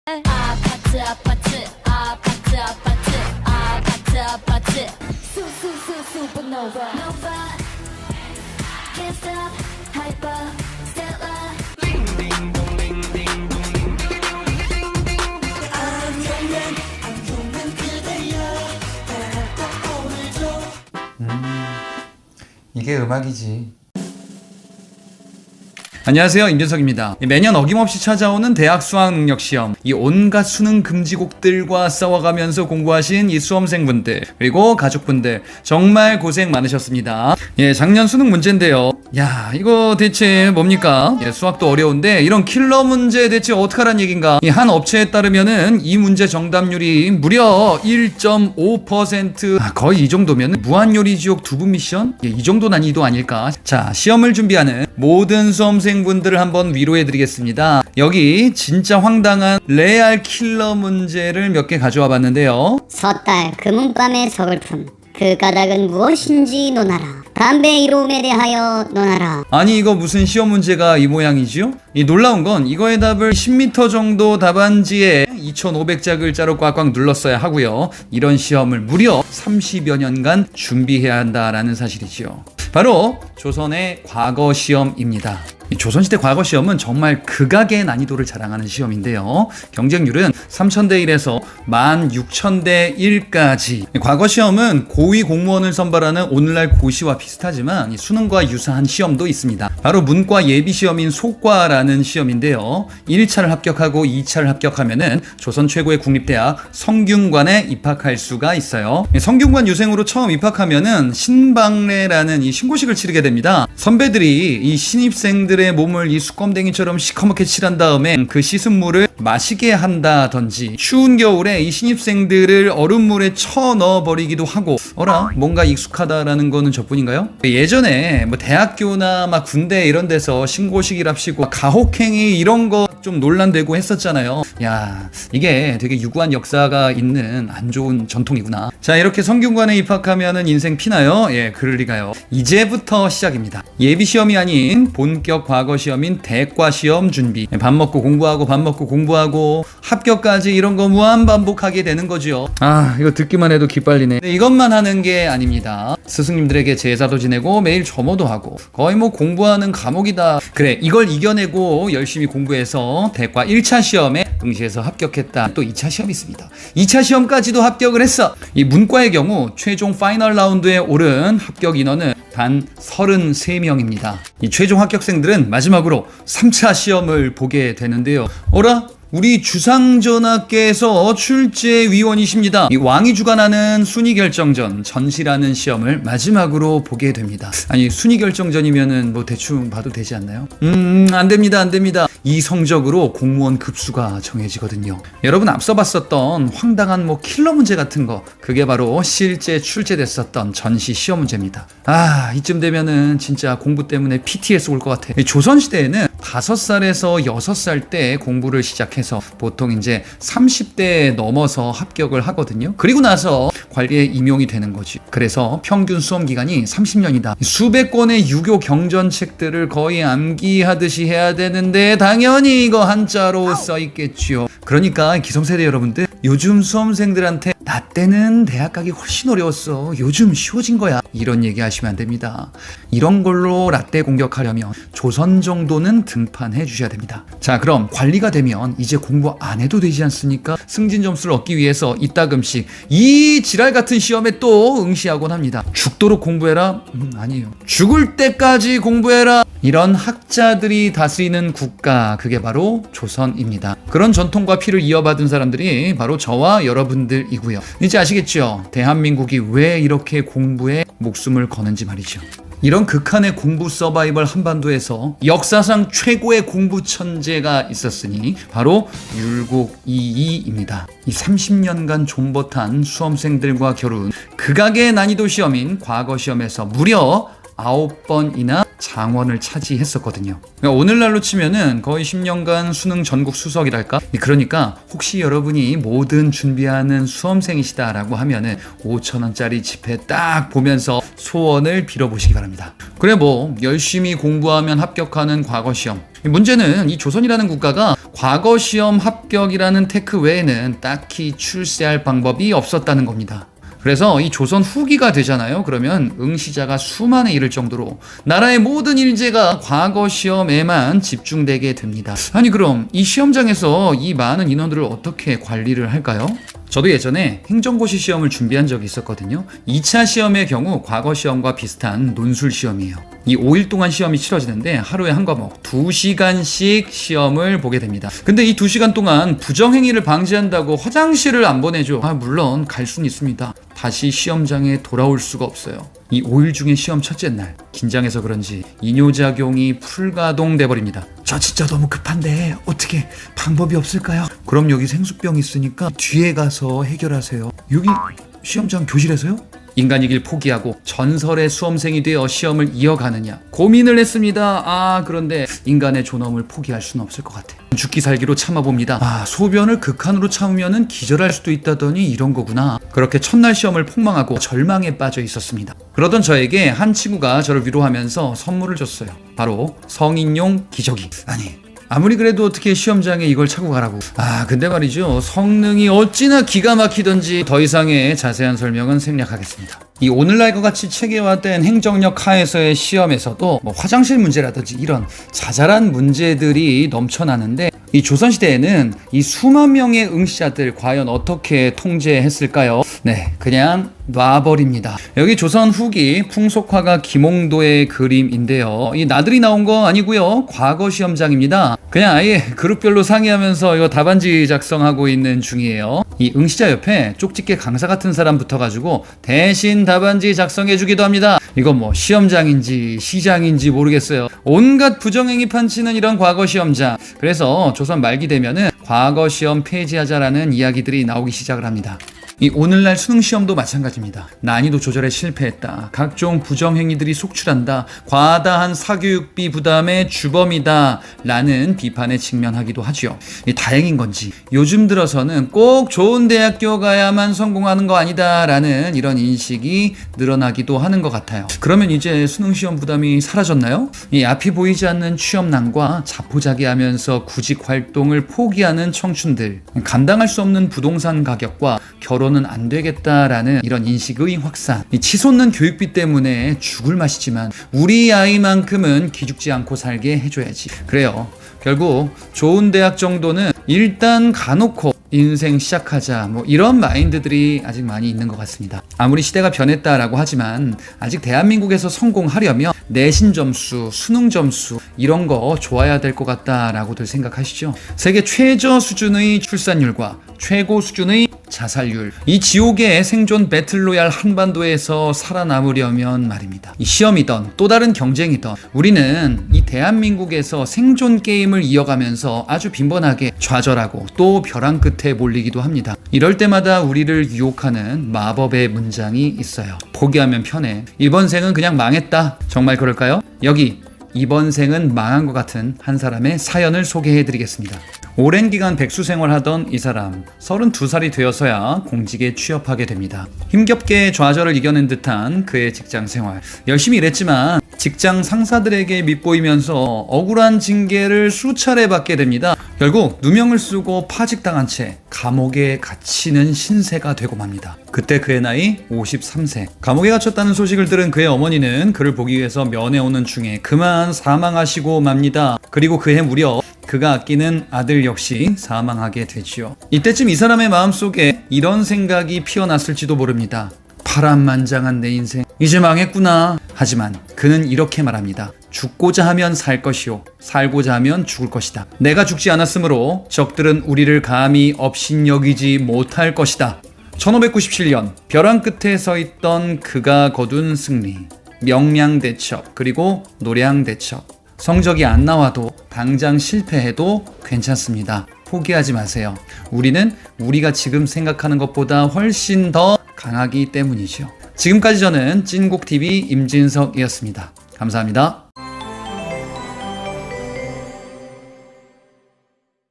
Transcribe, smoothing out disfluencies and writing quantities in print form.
아파트 아파트 아파트 아파트 아파트 아파트 슈퍼노바 Can't stop hyper Stella 이게 음악이지. 안녕하세요, 임준석입니다. 매년 어김없이 찾아오는 대학 수학능력시험, 이 온갖 수능 금지곡들과 싸워가면서 공부하신 이 수험생분들 그리고 가족분들 정말 고생 많으셨습니다. 작년 수능 문제인데요. 이거 대체 뭡니까? 수학도 어려운데 이런 킬러 문제 대체 어떡하란 얘긴가? 한 업체에 따르면은 이 문제 정답률이 무려 1.5%, 거의 이 정도면 무한요리지옥 두부 미션? 이 정도 난이도 아닐까? 자, 시험을 준비하는 모든 수험생분들을 한번 위로해드리겠습니다. 여기 진짜 황당한 레알 킬러 문제를 몇 개 가져와 봤는데요. 섣달 금은밤의 서글픔 그 까닭은 무엇인지 논하라. 담배 이로움에 대하여 논하라. 아니 이거 무슨 시험 문제가 이 모양이지요? 이 놀라운 건 이거의 답을 10m 정도 답안지에 2500자 글자로 꽉꽉 눌렀어야 하고요. 이런 시험을 무려 30여 년간 준비해야 한다라는 사실이지요. 바로 조선의 과거 시험입니다. 조선시대 과거 시험은 정말 극악의 난이도를 자랑하는 시험인데요. 경쟁률은 3000대 1에서 16000대 1까지. 과거 시험은 고위 공무원을 선발하는 오늘날 고시와 비슷하지만 수능과 유사한 시험도 있습니다. 바로 문과 예비 시험인 소과라는 시험인데요. 1차를 합격하고 2차를 합격하면은 조선 최고의 국립대학 성균관에 입학할 수가 있어요. 성균관 유생으로 처음 입학하면은 신방례라는 이 신고식을 치르게 됩니다. 선배들이 이 신입생들 의 몸을 이 수검댕이처럼 시커멓게 칠한 다음에 그 씻은 물을 마시게 한다든지 추운 겨울에 이 신입생들을 얼음물에 쳐 넣어버리기도 하고 뭔가 익숙하다라는 거는 저뿐인가요? 예전에 뭐 대학교나 막 군대 이런 데서 신고식이랍시고 가혹행위 이런 거 좀 논란되고 했었잖아요. 이게 되게 유구한 역사가 있는 안 좋은 전통이구나. 자, 이렇게 성균관에 입학하면은 인생 피나요? 그럴 리가요. 이제부터 시작입니다. 예비 시험이 아닌 본격 과거 시험인 대과 시험 준비. 밥 먹고 공부하고 밥 먹고 공부하고 합격까지 이런 거 무한 반복하게 되는 거죠. 이거 듣기만 해도 기빨리네. 이것만 하는 게 아닙니다. 스승님들에게 제사도 지내고 매일 점호도 하고 거의 뭐 공부하는 과목이다. 그래, 이걸 이겨내고 열심히 공부해서 대과 1차 시험에 응시해서 합격했다. 또 2차 시험이 있습니다. 2차 시험까지도 합격을 했어. 이 문과의 경우 최종 파이널 라운드에 오른 합격 인원은 단 33명입니다. 이 최종 합격생들은 마지막으로 3차 시험을 보게 되는데요. 우리 주상전하께서 출제위원이십니다. 이 왕이 주관하는 순위결정전 전시라는 시험을 마지막으로 보게 됩니다. 아니 순위결정전이면은 뭐 대충 봐도 되지 않나요? 안 됩니다. 이 성적으로 공무원 급수가 정해지거든요. 여러분 앞서 봤었던 황당한 뭐 킬러 문제 같은 거, 그게 바로 실제 출제됐었던 전시 시험 문제입니다. 이쯤 되면은 진짜 공부 때문에 PTS 올 것 같아. 조선시대에는 5살에서 6살 때 공부를 시작해서 보통 이제 30대에 넘어서 합격을 하거든요. 그리고 나서 관리에 임용이 되는 거지. 그래서 평균 수험 기간이 30년이다. 수백 권의 유교 경전책들을 거의 암기하듯이 해야 되는데 당연히 이거 한자로 써있겠지요. 그러니까 기성세대 여러분들, 요즘 수험생들한테 나 때는 대학 가기 훨씬 어려웠어, 요즘 쉬워진 거야, 이런 얘기 하시면 안 됩니다. 이런 걸로 라떼 공격하려면 조선 정도는 등판해 주셔야 됩니다. 자, 그럼 관리가 되면 이제 공부 안 해도 되지 않습니까? 승진 점수를 얻기 위해서 이따금씩 이 지랄 같은 시험에 또 응시하곤 합니다. 죽도록 공부해라? 아니에요. 죽을 때까지 공부해라. 이런 학자들이 다스리는 국가, 그게 바로 조선입니다. 그런 전통과 피를 이어받은 사람들이 바로 저와 여러분들이고요. 이제 아시겠죠? 대한민국이 왜 이렇게 공부에 목숨을 거는지 말이죠. 이런 극한의 공부 서바이벌 한반도에서 역사상 최고의 공부 천재가 있었으니 바로 율곡이이입니다. 이 30년간 존버탄 수험생들과 겨룬 극악의 난이도 시험인 과거 시험에서 무려 9번이나 장원을 차지했었거든요. 그러니까 오늘날로 치면은 거의 10년간 수능 전국 수석이랄까? 그러니까 혹시 여러분이 뭐든 준비하는 수험생이시다라고 하면은 5,000원짜리 지폐 딱 보면서 소원을 빌어보시기 바랍니다. 그래 뭐 열심히 공부하면 합격하는 과거시험. 문제는 이 조선이라는 국가가 과거시험 합격이라는 테크 외에는 딱히 출세할 방법이 없었다는 겁니다. 그래서 이 조선 후기가 되잖아요. 그러면 응시자가 수만에 이를 정도로 나라의 모든 일제가 과거 시험에만 집중되게 됩니다. 아니 그럼 이 시험장에서 이 많은 인원들을 어떻게 관리를 할까요? 저도 예전에 행정고시 시험을 준비한 적이 있었거든요. 2차 시험의 경우 과거 시험과 비슷한 논술 시험이에요. 이 5일 동안 시험이 치러지는데 하루에 한 과목 2시간씩 시험을 보게 됩니다. 근데 이 2시간 동안 부정행위를 방지한다고 화장실을 안 보내줘. 물론 갈 수는 있습니다. 다시 시험장에 돌아올 수가 없어요. 이 5일 중에 시험 첫째 날 긴장해서 그런지 이뇨작용이 풀가동돼 버립니다. 저 진짜 너무 급한데 어떻게 방법이 없을까요? 그럼 여기 생수병 있으니까 뒤에 가서 해결하세요. 여기 시험장 교실에서요? 인간이길 포기하고 전설의 수험생이 되어 시험을 이어가느냐 고민을 했습니다. 그런데 인간의 존엄을 포기할 수는 없을 것 같아요. 죽기 살기로 참아봅니다. 소변을 극한으로 참으면 기절할 수도 있다더니 이런 거구나. 그렇게 첫날 시험을 폭망하고 절망에 빠져 있었습니다. 그러던 저에게 한 친구가 저를 위로하면서 선물을 줬어요. 바로 성인용 기저귀. 아무리 그래도 어떻게 시험장에 이걸 차고 가라고. 근데 말이죠. 성능이 어찌나 기가 막히던지 더 이상의 자세한 설명은 생략하겠습니다. 이 오늘날과 같이 체계화된 행정력 하에서의 시험에서도 뭐 화장실 문제라든지 이런 자잘한 문제들이 넘쳐나는데 이 조선시대에는 이 수만 명의 응시자들 과연 어떻게 통제했을까요? 그냥 놔버립니다. 여기 조선 후기 풍속화가 김홍도의 그림인데요. 이 나들이 나온 거 아니고요. 과거 시험장입니다. 그냥 아예 그룹별로 상의하면서 이거 답안지 작성하고 있는 중이에요. 이 응시자 옆에 쪽집게 강사 같은 사람 붙어가지고 대신 답안지 작성해주기도 합니다. 이건 뭐 시험장인지 시장인지 모르겠어요. 온갖 부정행위 판치는 이런 과거 시험장. 그래서 조선 말기 되면은 과거 시험 폐지하자라는 이야기들이 나오기 시작을 합니다. 이 오늘날 수능시험도 마찬가지입니다. 난이도 조절에 실패했다. 각종 부정행위들이 속출한다. 과다한 사교육비 부담의 주범이다. 라는 비판에 직면하기도 하죠. 다행인 건지 요즘 들어서는 꼭 좋은 대학교 가야만 성공하는 거 아니다. 라는 이런 인식이 늘어나기도 하는 것 같아요. 그러면 이제 수능시험 부담이 사라졌나요? 이 앞이 보이지 않는 취업난과 자포자기하면서 구직 활동을 포기하는 청춘들, 감당할 수 없는 부동산 가격과 결혼은 안 되겠다라는 이런 인식의 확산, 이 치솟는 교육비 때문에 죽을 맛이지만 우리 아이만큼은 기죽지 않고 살게 해줘야지. 그래요. 결국 좋은 대학 정도는 일단 가놓고 인생 시작하자, 뭐 이런 마인드들이 아직 많이 있는 것 같습니다. 아무리 시대가 변했다라고 하지만 아직 대한민국에서 성공하려면 내신 점수, 수능 점수 이런 거 좋아야 될 것 같다라고들 생각하시죠? 세계 최저 수준의 출산율과 최고 수준의 자살률, 이 지옥의 생존 배틀로얄 한반도에서 살아남으려면 말입니다. 이 시험이던 또 다른 경쟁이던 우리는 이 대한민국에서 생존 게임을 이어가면서 아주 빈번하게 좌절하고 또 벼랑 끝에 몰리기도 합니다. 이럴 때마다 우리를 유혹하는 마법의 문장이 있어요. 포기하면 편해. 이번 생은 그냥 망했다. 정말 그럴까요? 여기 이번 생은 망한 것 같은 한 사람의 사연을 소개해드리겠습니다. 오랜 기간 백수 생활하던 이 사람, 32살이 되어서야 공직에 취업하게 됩니다. 힘겹게 좌절을 이겨낸 듯한 그의 직장 생활. 열심히 일했지만 직장 상사들에게 밉보이면서 억울한 징계를 수차례 받게 됩니다. 결국 누명을 쓰고 파직당한 채 감옥에 갇히는 신세가 되고 맙니다. 그때 그의 나이 53세. 감옥에 갇혔다는 소식을 들은 그의 어머니는 그를 보기 위해서 면회 오는 중에 그만 사망하시고 맙니다. 그리고 그해 무려 그가 아끼는 아들 역시 사망하게 되지요. 이때쯤 이 사람의 마음속에 이런 생각이 피어났을지도 모릅니다. 파란만장한 내 인생 이제 망했구나. 하지만 그는 이렇게 말합니다. 죽고자 하면 살 것이요 살고자 하면 죽을 것이다. 내가 죽지 않았으므로 적들은 우리를 감히 업신여기지 못할 것이다. 1597년 벼랑 끝에 서 있던 그가 거둔 승리, 명량대첩 그리고 노량대첩. 성적이 안 나와도 당장 실패해도 괜찮습니다. 포기하지 마세요. 우리는 우리가 지금 생각하는 것보다 훨씬 더 강하기 때문이죠. 지금까지 저는 찐곡TV 임진석이었습니다. 감사합니다.